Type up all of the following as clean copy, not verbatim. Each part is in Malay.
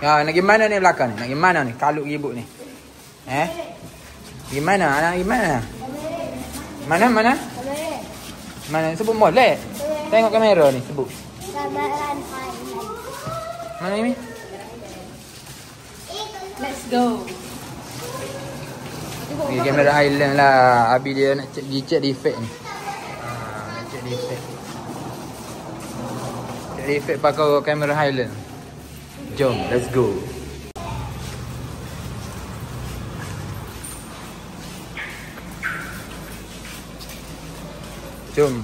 Ya, nak pergi mana ni belakang ni? Nak pergi mana ni? Kaluk ribut ni. Gimana? Anak gimana? Mana? Mana? Sebut molek. Tengok kamera ni, sebut. Cameron Highland. Mana ni? Let's go. Pergi kamera Highland lah. Abi dia nak check defect ni. Nak check defect. Check defect pakai kamera Highland. Jom, let's go. Jom.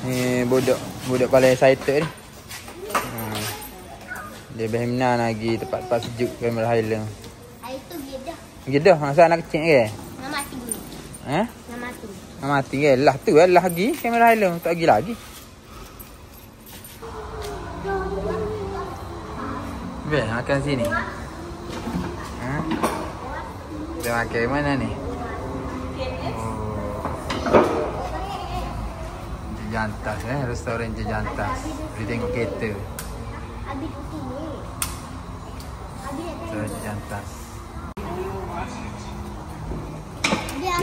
Ni budak paling excited ni. Dia berhimna lagi tempat-tempat sejuk kamera Highland. Hari tu gedah. Gedah masa anak kecil ke? Nak mati dulu. Nak mati. Nak mati ke? Lah tu lah lagi kamera Highland tak lagi. Bel makan sini. Dia makan mana ni? Jantas restoran Jantas. Boleh tengok kereta. Abi tu ni. Restoran Jantas. Dia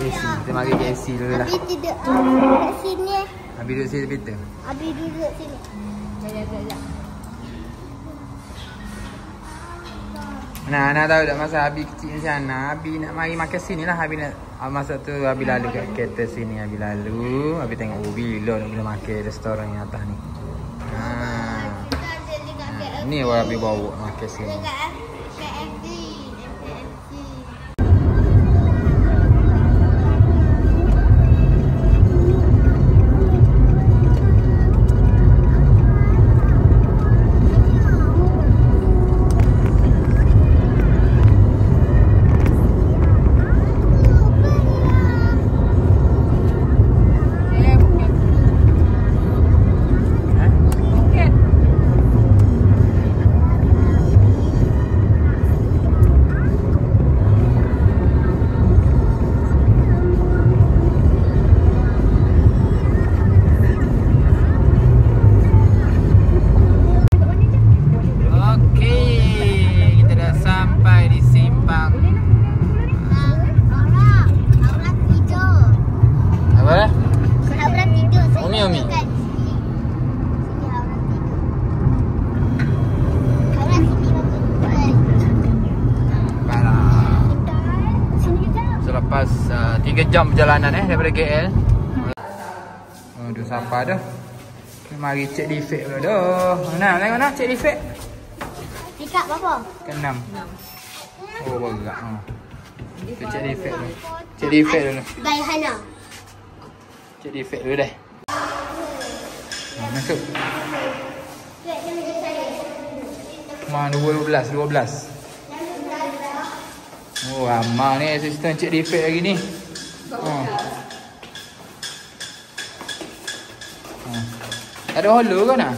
Kita mari KFC dulu lah. Abi tidak duduk sini. Abi duduk sini Peter. Abi duduk sini. Jaga-jaga. Nak tahu tak masa Abi kecil macam mana? Abi nak mari makan sini lah. Abi nak masa tu Abi lalu kat kereta sini. Abi lalu. Abi tengok bila nak boleh makan restoran yang atas ni. Ni Abi bawa makan sini. Selepas 3 jam perjalanan daripada KL. Aduh sampah dah. Mari cek defect dulu dah. Nah, tengok nak cek defect. Tingkat berapa? Ke-6. Oh berat. Kita cek defect dulu. Cek defect dulu. Gaya Hana. Cek defect dulu dah. Masuk. Mana 12. Oh, amal ni sistem cek defect lagi ni. Ada hollow ke nak?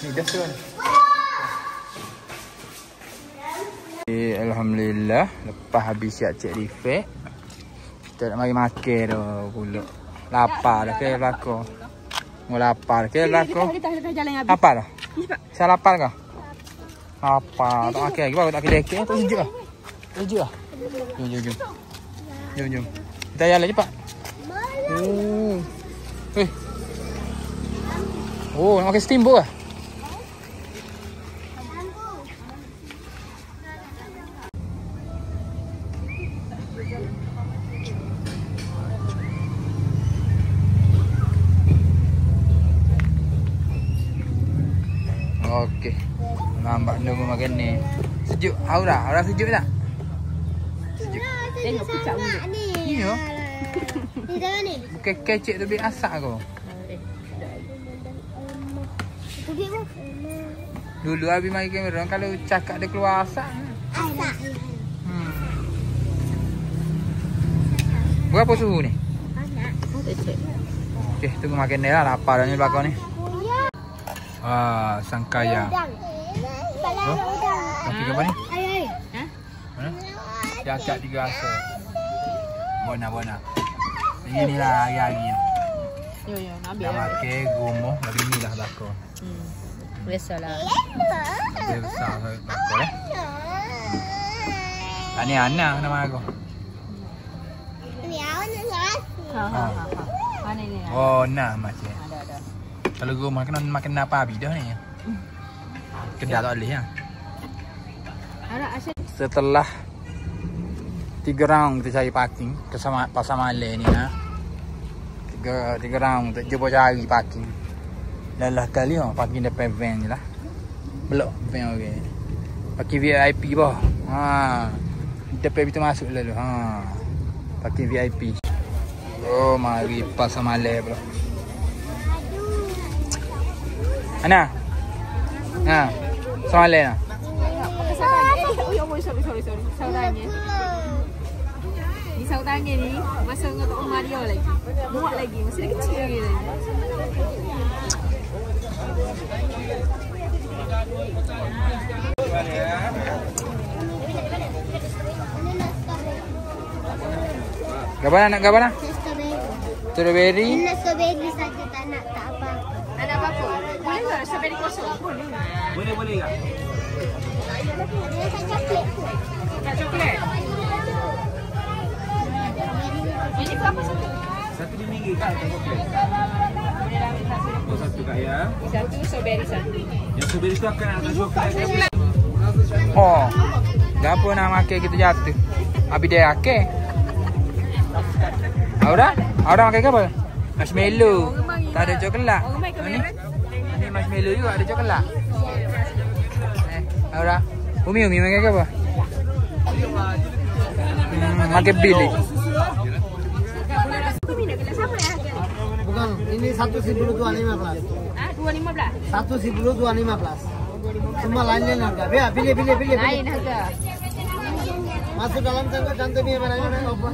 Ni dah suan. Alhamdulillah, lepas habis siap cek defect, kita nak mari makan dah pula. Lapar dah ke belakang. Mau lapar ke belakang? Lapar dah? Saya lapar ke? Lapar. Tak makan lagi. Baru tak kedai tak sejuk lah. Sejuk lah. Jom. Kita jalan cepat. Oh, nak makan steamboat lah. Okey. Nampak nunggu makan ni. Sejuk. Aura sejuk tak? Sejuk. Tengok kicap mulut. Ni yo. Ni dah ni. Bukan kecek tu biar asak kau. Pergi mu. Dulu Abi mari kamera kalau cakap dia keluar asak. Asak. Berapa suhu ni? Banyak. Okey, tunggu makan dia lah. Lapar dah ni belakang ni. Sangkaya. Kopi ke apa ni? Cakap 3 rasa. Bona. Inilah hari-hari. Yo, nak ambil. Nak makan rumah bagi ni lah belakang. Biasalah. Dia besar sangat belakang eh. Tak ni anak nama aku. Ni awak nak salah. Ha. Mana ni? Oh, nah macam. Ada. Kalau rumah kena makan apa habis dah ni. Kedai tak boleh ya. Ada asyik. Setelah 3 round kita cari parking ke Pasar Malay ni ha. 3 round untuk cuba cari parking. Lelah kali parking depan van je lah. Belok van okey. Parking VIP bah. Ha. Depan pintu masuk lalu. Ha. Parking VIP. Oh, mari Pasar Malay pula. Ana. Ha. Pasar Malay nah. Sorry. Saudaranya. Ni saudaranya ni masa dengan Tok Umar dia lagi. Muak lagi, masih dia kecil lagi. Gabana nak gabana? Strawberry. Nak strawberry saja tak nak tak apa. Ada apa-apa? Boleh tak strawberry kosong? Boleh tak? Ada coklat. Tak coklat? Ini berapa satu? Satu RM5 kak coklat. Boleh lah ambil satu. Oh, satu kak ya. Satu strawberry satu. Yang strawberry tu akan ada coklat. Oh. Gapo nak makan kita jatuh. Habis dia makan. Aura makan apa? Marshmallow. Tak ada coklat. Ni marshmallow juga ada coklat. Aura, Umi makan apa? Makan bil ni. Bukan, ini 1.10 2.15. Ah, 2.15. 1.10 2.15. Semua lain harga. Biar pilih. Lain harga. Masuk dalam cantik ni barangnya apa?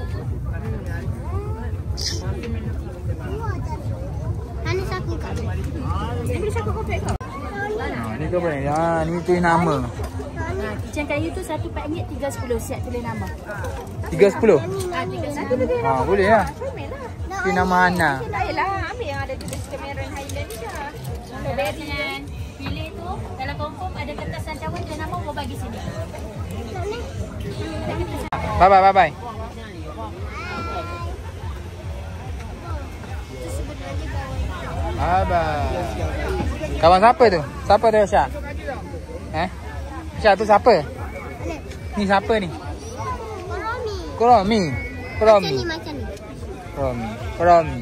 Ani saku kat. Ini boleh cakap kopi kau? Ni ke apa ni? Ni tulis nama. Kicang kayu tu satu pak ringgit 3.10 siap tulis nama. 3.10. Satu tulis nama. Boleh lah. Comel lah. Tulis nama Ana. Baiklah, ambil yang ada tulis Cameron Highland ni dah. Strawberry. Pilih tu, kalau confirm ada kertas ancaman dan nama kau bagi sini. Bye. Kawan siapa tu? Siapa tu Syah? Syah tu siapa? Ni siapa ni? Kromi. Macam ni. Kromi.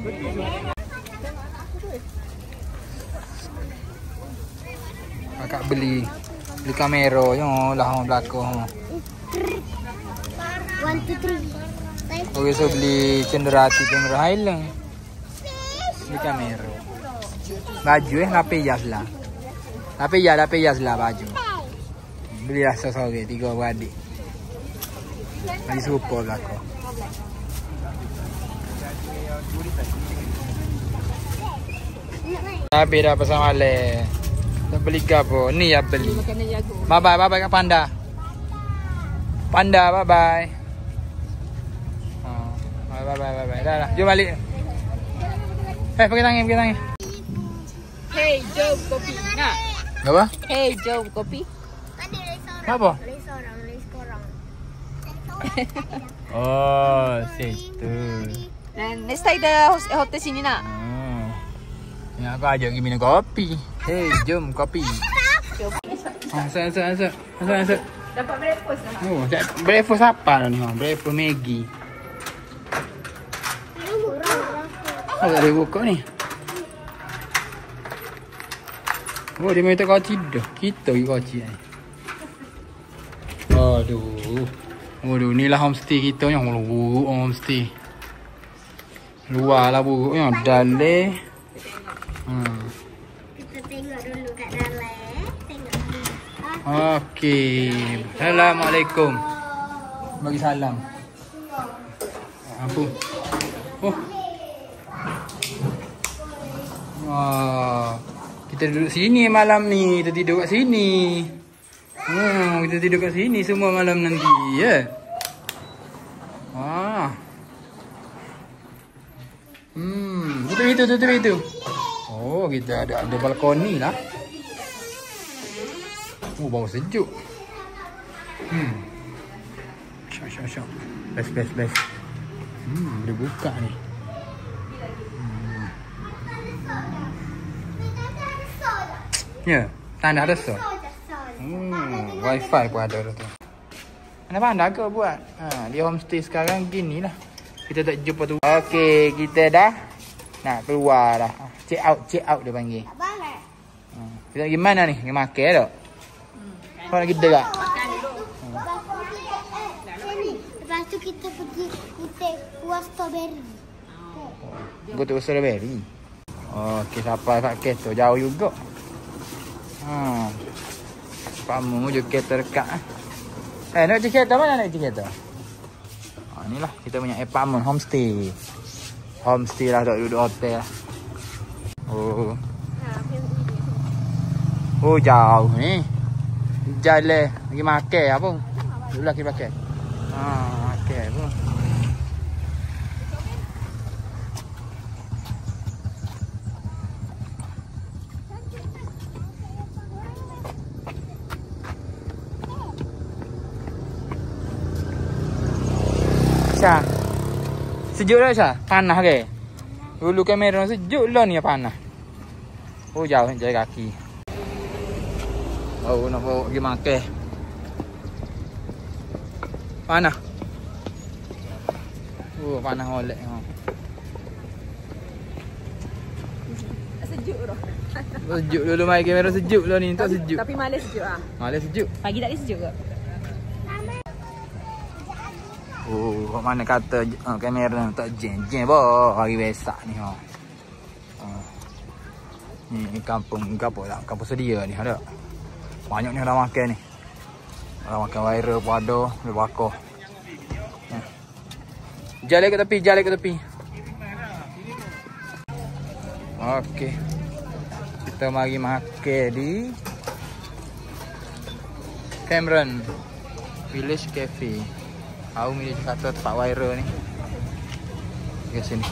Kakak beli kamera je lah orang belakang. 1, 2, 3. Okey, so beli cenderati kamera Highland. Beli kamera. Baju lapis lah. Lapis lah baju. Beli rasa sore 3 beradik. Bagi serupa belakang. Habis dah Pasar Malay. Dah beli ke apa? Ni ya beli. Bye-bye kat Panda. Bye-bye. Bye-bye. Dah. Jom balik. Pakai tangan. Hey, jom kopi. Nak? Apa? Hey, jom kopi. Ada restoran. Apa? Restoran. Oh, situ. Dan next time kita hotel sini nak. Ni aku ajak pergi minum kopi. Hey, jom kopi. Asal. Dapat breakfast lah. Oh, breakfast apa dah ni? Breakfast Maggi. Oh, tak ada buka ni. Oh, dia minta kau tidur. Kita pergi koci ni. Aduh, ni lah homestay kita ni. Buruk homestay. Luar lah buruknya. Dalam. Kita tengok dulu kat dalam. Tengok. Okey. Assalamualaikum. Bagi salam. Apa? Oh. Wah. Kita duduk sini malam ni. Kita tidur kat sini. Kita tidur kat sini semua malam nanti. Ya. Kita tutup itu. Oh, kita ada balkoni lah. Bau sejuk. Syok. Best. Dia buka ni. Ya, tanda ada so. Wifi pun ada tu. Mana pandai ke buat? Dia homestay sekarang gini lah. Kita tak jumpa tu. Okey, kita dah nak keluar dah. Check out dia panggil. Kita pergi mana ni? Pergi makan tak? Kau nak kita tak? Lepas tu kita pergi buah strawberry. Gua tu strawberry. Okey, sampai kat kereta jauh juga. Kamu je kereta dekat. Nak pergi kereta mana nak pergi kereta? Inilah kita punya apartment homestay. Homestay lah, tak duduk hotel lah. Oh jauh ni. Jalan pergi makan apa? Dulu lah kita makan. Makan apa? Syah. Sejuk dah Syah? Panas ke? Dulu kamera sejuk lah ni panas. Oh jauh jalan kaki. Nak bawa pergi makan. Panas. Panas molek. Sejuk dah. Sejuk dulu main kamera sejuk lah ni. Tak sejuk. Tapi malas sejuk ah. Malas sejuk. Pagi tak sejuk ke? Kau mana kata kamera tak jen boh hari Wesak ni Ni kampung gapo tak? Kampung sedia ni ada. Banyak ni orang makan ni. Orang makan viral pun ada, boleh bakar. Jalan ke tepi. Okey. Kita mari makan di Cameron Village Cafe. Aku ni dia kata tempat viral ni. Ke sini.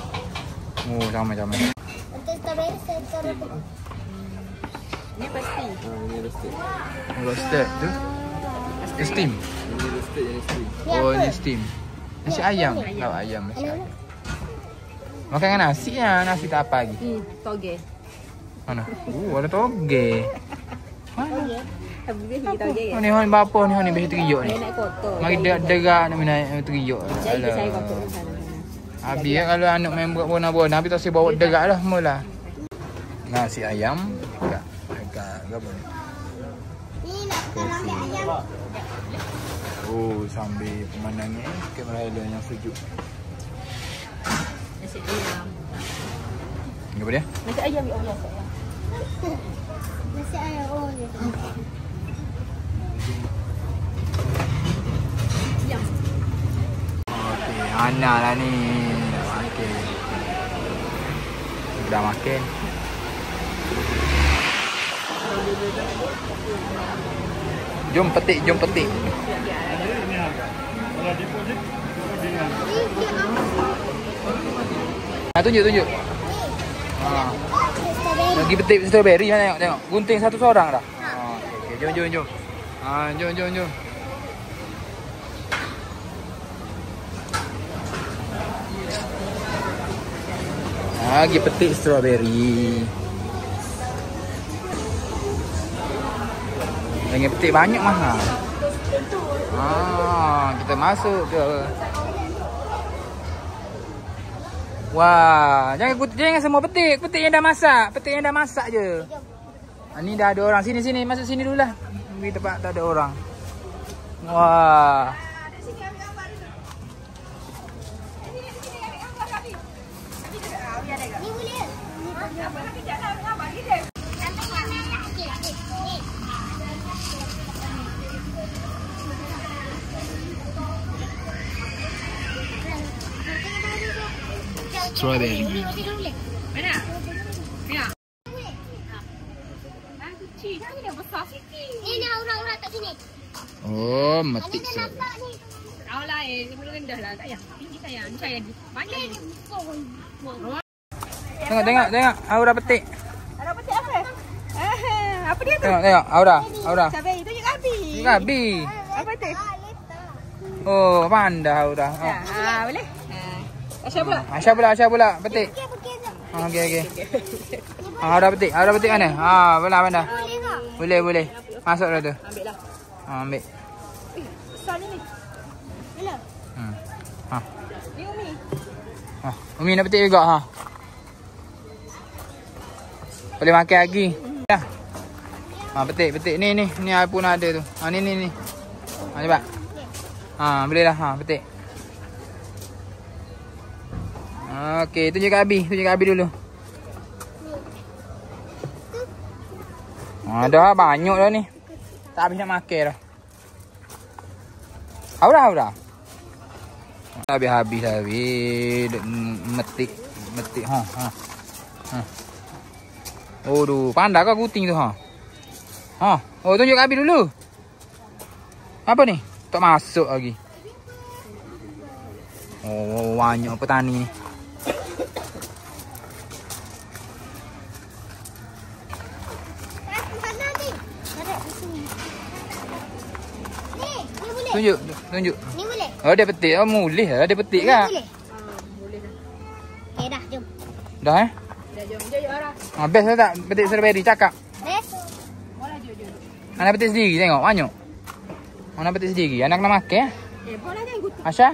Ramai-ramai. Untuk strawberry saya taruh. Ni pasti. Ini roasted. Roasted tu. Steam. Ini roasted yang steam. Oh, ni steam. Nasi ayam. Lauk ayam nasi ayam. Makan dengan nasi ya, nasi tak apa lagi. Toge. Mana? Ada toge. Okey. Habis pergi toge ya. Ni bapa ni besi teriuk ni. Nak kotor. Mari derak nak minat teriuk. Jadi saya kotor sana. Habis kalau anak main bona-bona habis tak saya bawa derak lah mula. Nasi ayam dekat apa ni? Ni nak nasi ayam. Sambil pemandangan kamera Highland yang sejuk. Nasi ayam. Apa dia? Nasi ayam ya Allah. Nasi ayam Okey, Ana lah ni. Okey. Dah makan. Jom petik. Tunjuk. Lagi petik strawberry mana tengok. Gunting satu seorang dah. Okey, jom. Jom. Lagi petik strawberry. Lagi petik banyak mahal. Kita masuk ke. Wah, jangan semua petik yang dah masak je. Ni dah ada orang. Sini masuk sini dululah. Pergi tempat tak ada orang. Wah. Ni boleh. Strawberry. Mana? Ya. Kecil. Ni dah besar sikit. Ni urat-urat kat sini. Oh, metik Ni dah nampak ni. Tahu lah sebelum rendah lah. Tak payah. Tinggi sayang. Ni saya banyak ni. Tengok. Aura petik. Ada petik apa? Apa dia tu? Tengok. Aura. Sabar, tunjuk Abi. Gabi. Apa tu? Oh, pandai Aura. Boleh. Aisyah pula petik. Okey. Aura petik mana? Pandai. Boleh. Masuk dah tu. Ambil lah. Ambil. Besar ni. Mana? Ni Umi. Umi nak petik juga Boleh makan lagi. Dah. Petik. Ni pun ada tu. Ni. Cepat. Boleh dah. Petik. Okey, tunjuk kat Abi dulu. Dah banyak dah ni. Tak habis nak makan dah. Aura. Habis. Metik. Aduh, pandai kau kuting tu Oh, tunjuk kat Abi dulu. Apa ni? Tak masuk lagi. Oh, banyak petani ni. Tunjuk. Ni boleh? Oh, dia petik. Oh, mulih lah. Dia petik kan? Boleh dah. Okay dah, jom. Dah Dah jom Ara. Best lah tak petik strawberry cakap. Best? Jom. Anak petik sendiri tengok. Banyak. Anak petik sendiri. Anak kena makan. Boleh dah ikut. Asya?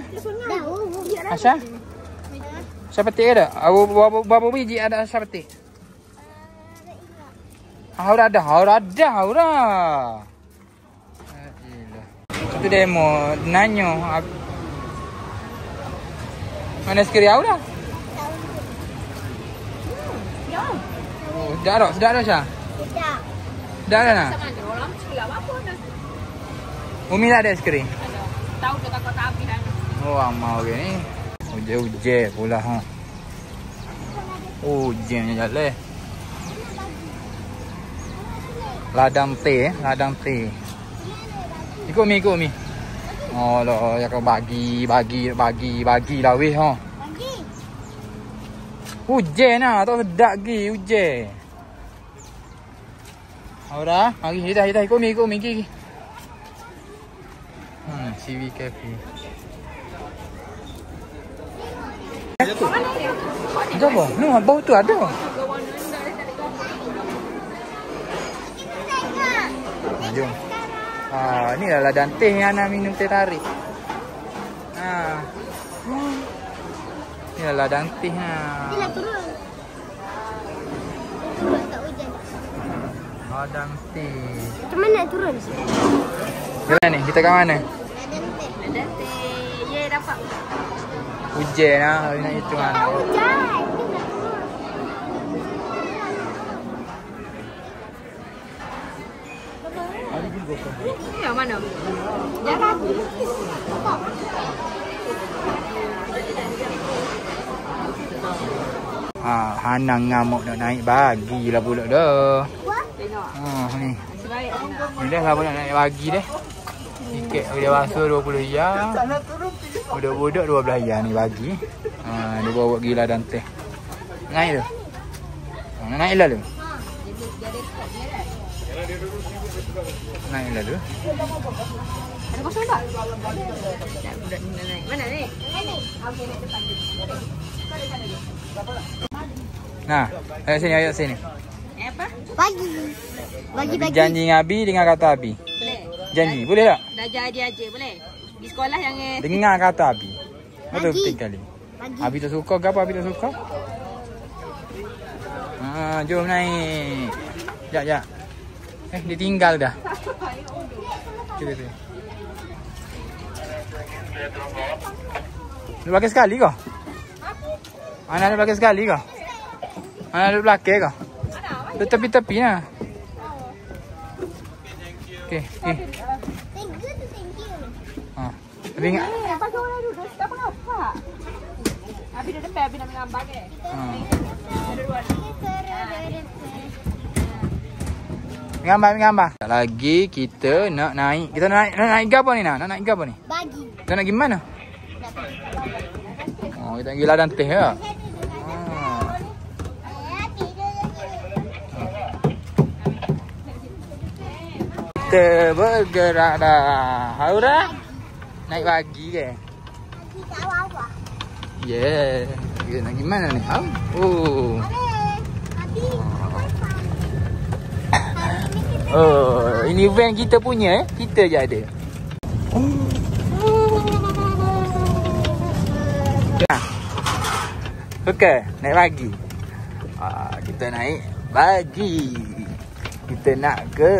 Dah. Asya? Asya petik ke tak? Berapa biji ada Asya petik? Aura. Itu demo nanya. Mana sekali Aura? Oh, sedap tak Syah? Sedap. Sedap kan? Sama ada orang sekolah apa dah. Umi tak ada sekali? Tahu ke takut tak habis dah. Oh, amal ke ni. Hujan pula Hujannya jalan. Ladang teh. Ikut mi. Oh lah, ya kau bagi lah weh Bagi. Hujan lah, tak sedap lagi hujan. Aura, mari dah ikut mi. CV Cafe. Apa? Ni bau tu ada. Jom. Ni lah ladang teh yang nak minum teh tarik. Ni lah ladang teh. Ni lah turun. Tak hujan. Ladang teh. Macam mana nak turun? Jalan ni, kita kat mana? Ada teh. Ye dapat. Hujan lah, hari nak hitung kan. Hujan. Yang mana? Jangan. Hanang ngamuk nak naik bagilah pula dah. Tengok. Ni. Sebaik nak. Ni dah lah nak naik bagi dah. Tiket dia basuh RM20. Budak-budak RM12 ni bagi. Dia bawa gila dan teh. Naik tu. Naik lah tu. Naik lah tu. Ada kosong tak? Tak, budak ni naik. Mana ni? Okey, naik depan. Nah, ayat sini. Apa? Bagi. Janji dengan Abi, dengar kata Abi. Boleh. Janji, boleh tak? Dah jadi aja boleh. Di sekolah yang Dengar kata Abi. Betul Bagi. betul kali. Bagi. Abi tak suka ke apa Abi tak suka? Jom naik. Sekejap. Dia tinggal dah. Cuba tu. Dia pakai sekali ke? Anak dia pakai sekali ke? Anak dia belakang ke? Dia tepi-tepi lah. Okey. Thank you. Tapi ingat. bagi orang duduk tak apa-apa. Abi dah depan, Abi nak mengambar ke? Gambar. Lagi kita nak naik. Kita nak naik ke apa ni nak? Nak naik ke apa ni? Bagi. Kita nak pergi mana? Kita nak pergi ladang teh ke? Kita bergerak dah. Aura? Naik pagi ke? Pergi kat awal-awal. Yeah. Kita nak pergi mana ni? Oh. Tadi Oh, ini van kita punya Kita je ada. Okey, naik pagi. Kita naik pagi. Kita nak ke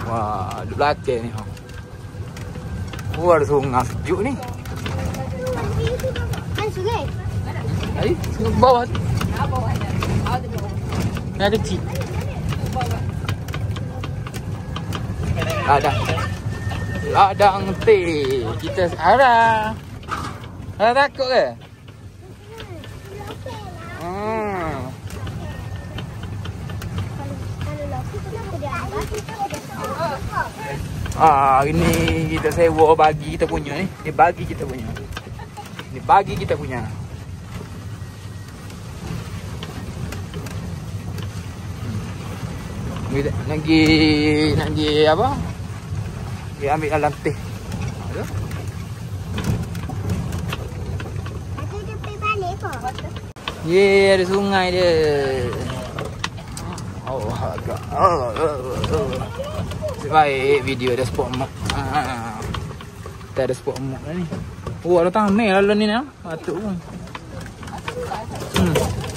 wah, di belakang ni. Oh, ada sungai sejuk ni. kan sungai. Hari, sungai bawah tu. Ni ada kecil. Ladang teh. Kita sekarang. Ada takut ke? Ini kita sewa bagi kita punya ni. Ni bagi kita punya. Ni bagi kita punya. Nak pergi apa? Dia ambil dalam teh. Ada? Ada dia pergi balik kok. Ye, ada sungai dia. Oh, agak. Baik video ada spot mak. Kita ada spot mak ni. Oh, ada tamai lalu ni nah. Batuk pun.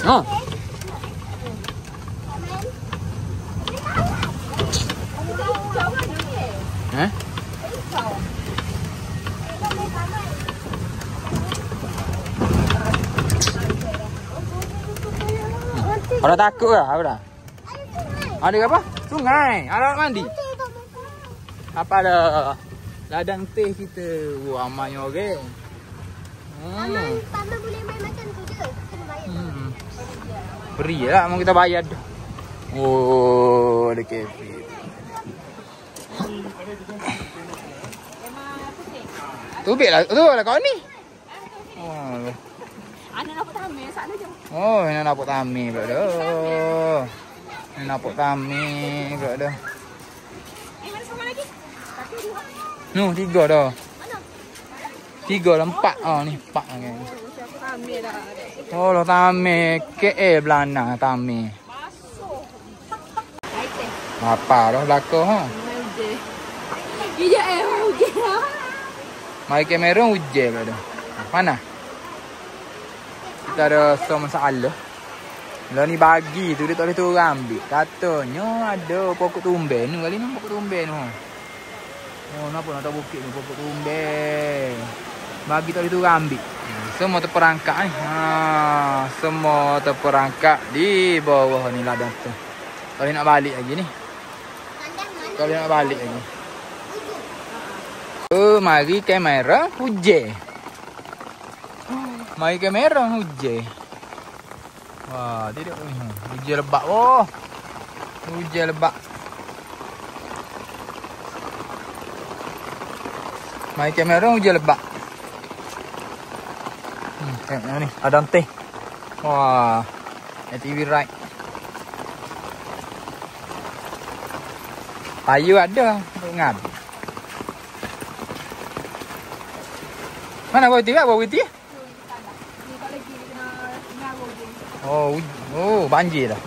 Oh. Eh? Ada takut ke? Apa dah? Ada apa? Sungai. Ada nak mandi. Apa ada? Ladang teh kita. Wah, amanya orang. Paman boleh main macam tu je. Kena bayar. Beri lah. Mau kita bayar dah. Oh, ada kafe. Tubik lah. Tu lah kau ni. Oh. Ana nak tamai sana je. Oh, ini nampak tamai pula dah. Ini nampak tamai pula dah. Mana sama lagi? Satu, dua. No, 3 dah. Mana? 3 dah 4. Ni 4 lagi. Siapa tamai dah. Oh, lah tamai. KL Belana tamai. Basuh. Apa dah belakang ha? Iya, hujan. Mari kamera hujan pula dah. Mana? Kita ada semua masalah. Lah ni bagi tu dia tak boleh turun ambil. Katanya ada pokok tumben ni. Kali ni pokok tumben tu. Oh, kenapa nak tak bukit ni pokok tumben. Bagi tak boleh turun ambil. Semua terperangkap ni. Semua terperangkap di bawah ni ladang tu. Kalau nak balik lagi ni. Kalau nak balik lagi. Mari kamera hujan. Mari kamera hujan. Wah, tidak ni. Hujan lebat. Oh. Hujan lebat. Mari kamera hujan lebat. Tengok ni, ada teh. Wah. TV right. Payu ada, ingat. Mana bawa TV? Bawa TV? Oh, banjir dah.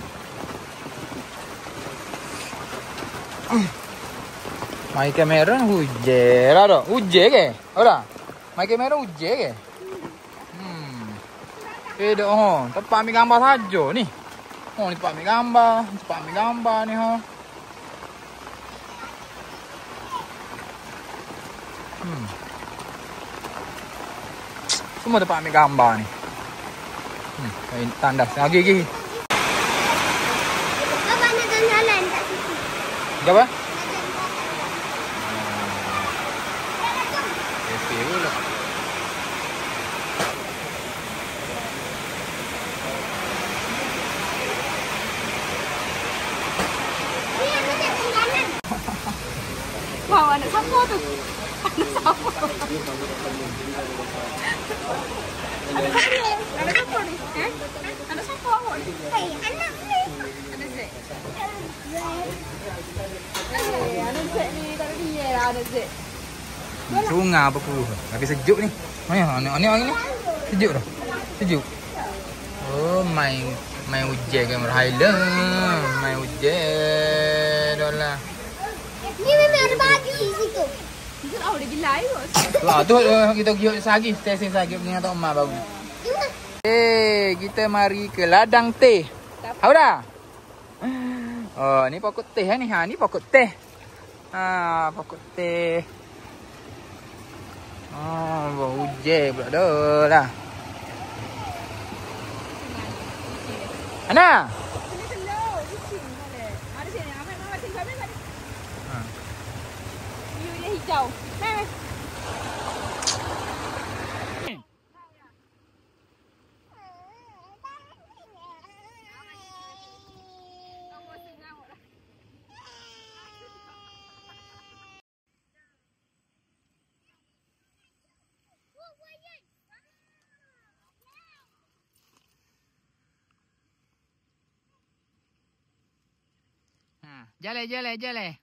Mai kamera hujan lah dah. Hujan ke? Ora. Mai kamera hujan ke? Dah tempat ambil gambar saja ni. Ni tempat ambil gambar, ni Semua tempat ambil gambar ni. Tandas lagi. Apa nak jalan tak situ? Apa? Okey pula. Wow, anak siapa tu? Anak siapa? Anak siapa ni? Anak siapa awak ni? Anak ni. Anak Zaid. Anak cik ni tak ada dia lah anak cik. Sungai apa pun. Tapi sejuk ni. Mana anak ni? Sejuk dah. Sejuk. Oh, main hujan ke Highland. Main hujan dah lah. Ni memang ada bagi situ. Itu dah gila bos. Tu kita pergi sehari, stesen sehari dengan Tok Umar baru. Kita mari ke ladang teh. Tahu dah? Oh, ni pokok teh ni. Ha, ni pokok teh. Ha, pokok teh. Oh, hujan pula dah lah. Ana. Ada sini. Ambil tinggal ambil. Biu dia hijau. Jalan.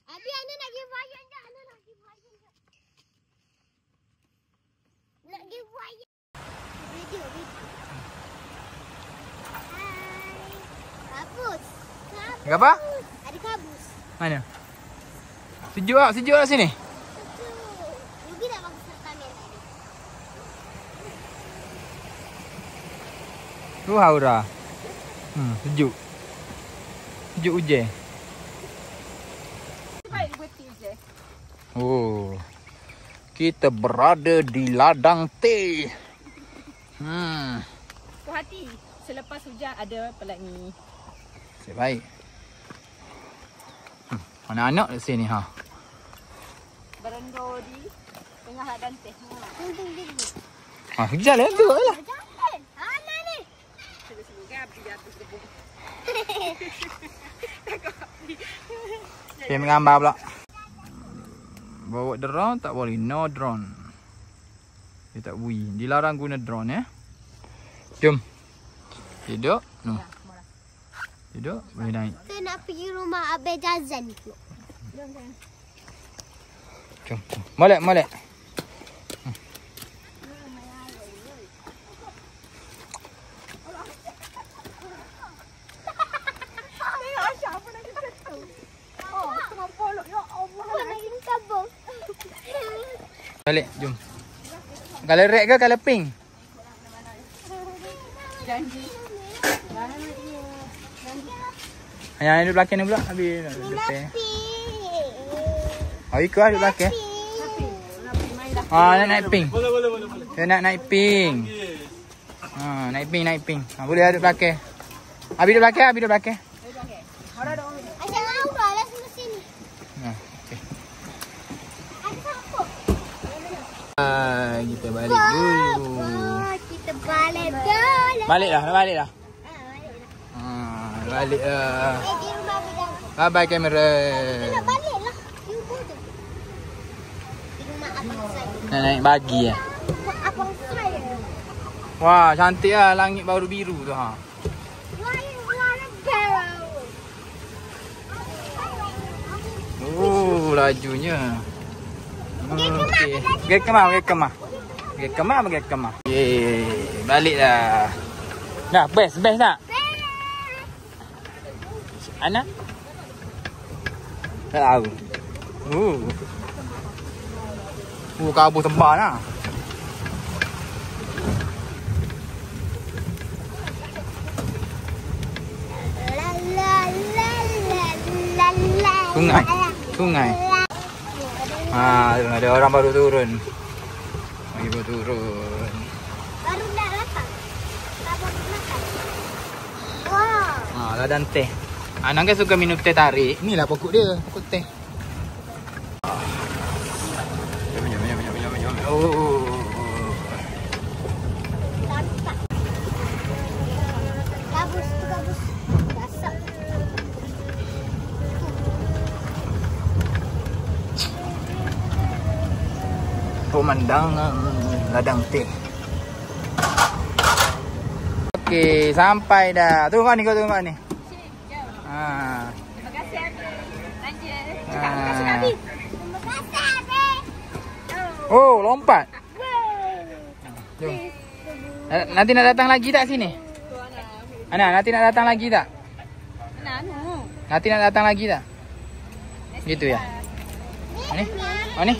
Abi, Ana nak give wayang tak? Ana nak give wayang tak? Nak give wayang. Video. Hai. Kabus. Apa? Ada kabus. Mana? Sejuk tak sini? Rugi tak bagus kamera tadi? Tu Haura. Sejuk. Sejuk hujan. Baik buat je. Oh. Kita berada di ladang teh. Puas hati. Selepas hujan ada pelangi. Baik. Anak-anak di sini ha. Berendor di tengah ladang teh. Tunggu. Ha, jalan tu lah. Jangan. Ana ni. Sini gabi di atas debu. Okay, menggambar pula. Bawa drone tak boleh. No drone. Dia tak boleh. Dilarang guna drone ya. Jom. Duduk. No. Duduk. Boleh naik. Saya nak pergi rumah Abang Jazan tu. Jom. Molek. Balik, jom. Color red ke color pink? Janji. Yang duduk belakang ni pula. Habis depan. Oh, ikut lah duduk belakang. Nak naik pink. Boleh. Saya nak naik pink. Naik pink. Boleh duduk belakang. Habis duduk belakang. Asal Laura lah semua sini. Okay. Ada siapa? Kita balik dulu. Kita balik dulu. Balik dah. Balik dah. Balik dah. Di rumah Abang. Bye-bye kamera. Nak balik lah. You go tu. Di rumah abang saya. Nak naik bagi ya. Rumah abang saya. Wah, cantik lah langit baru biru tu ha. Warna biru. Oh, lajunya. Okey. Pergi kemah. Balik dah. Dah, best tak? Ana? Tak tahu. Kabur tebal lah. Sungai. Ada orang baru turun. Baru turun. Baru nak datang. Abang makan. Wah. Ladang teh. Anak kan suka minum teh tarik. Inilah pokok dia, pokok teh. Oh. Gabus. Gasak. Pemandangan ladang teh. Okey, sampai dah. Tunggu ni, kau tunggu ni. Sini, jom. Ha. Terima kasih Abi. Lanjut. Ah. Cakap terima kasih Abi. Terima kasih, Adik. Oh, lompat. Jom. Nanti nak datang lagi tak sini? Ana, nanti nak datang lagi tak? Nanu. Nanti nak datang lagi tak? Gitu ya. Ni? Oh ni?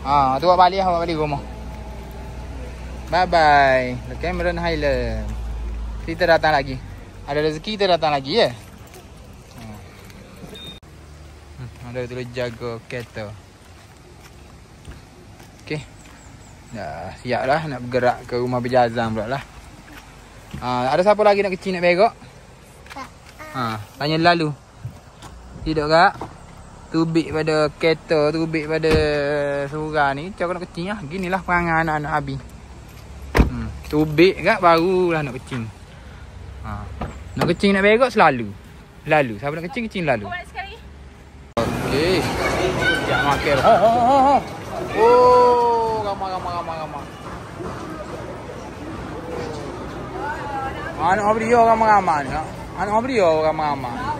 Ah, tu awak balik rumah. Bye bye. The Cameron Highland. Kita datang lagi. Ada rezeki kita datang lagi ya. Ada tu jaga kereta. Okey. Dah siap lah nak bergerak ke rumah Bijazam pula lah. Ada siapa lagi nak kecil nak berak? Tanya lalu. Tidak kak? Tubik pada kereta, tubik pada surah ni. Cakap nak kecil lah. Ginilah perangai anak-anak Abi. Tubik kak barulah nak kecil. Nak kecil nak berak selalu. Lalu. Siapa nak kecil, kecil lalu. Buat sekali. Okey. Sekejap makan. Ho. Oh, ramai. Anak beliau ramai-ramai ni. Anak beliau ramai-ramai.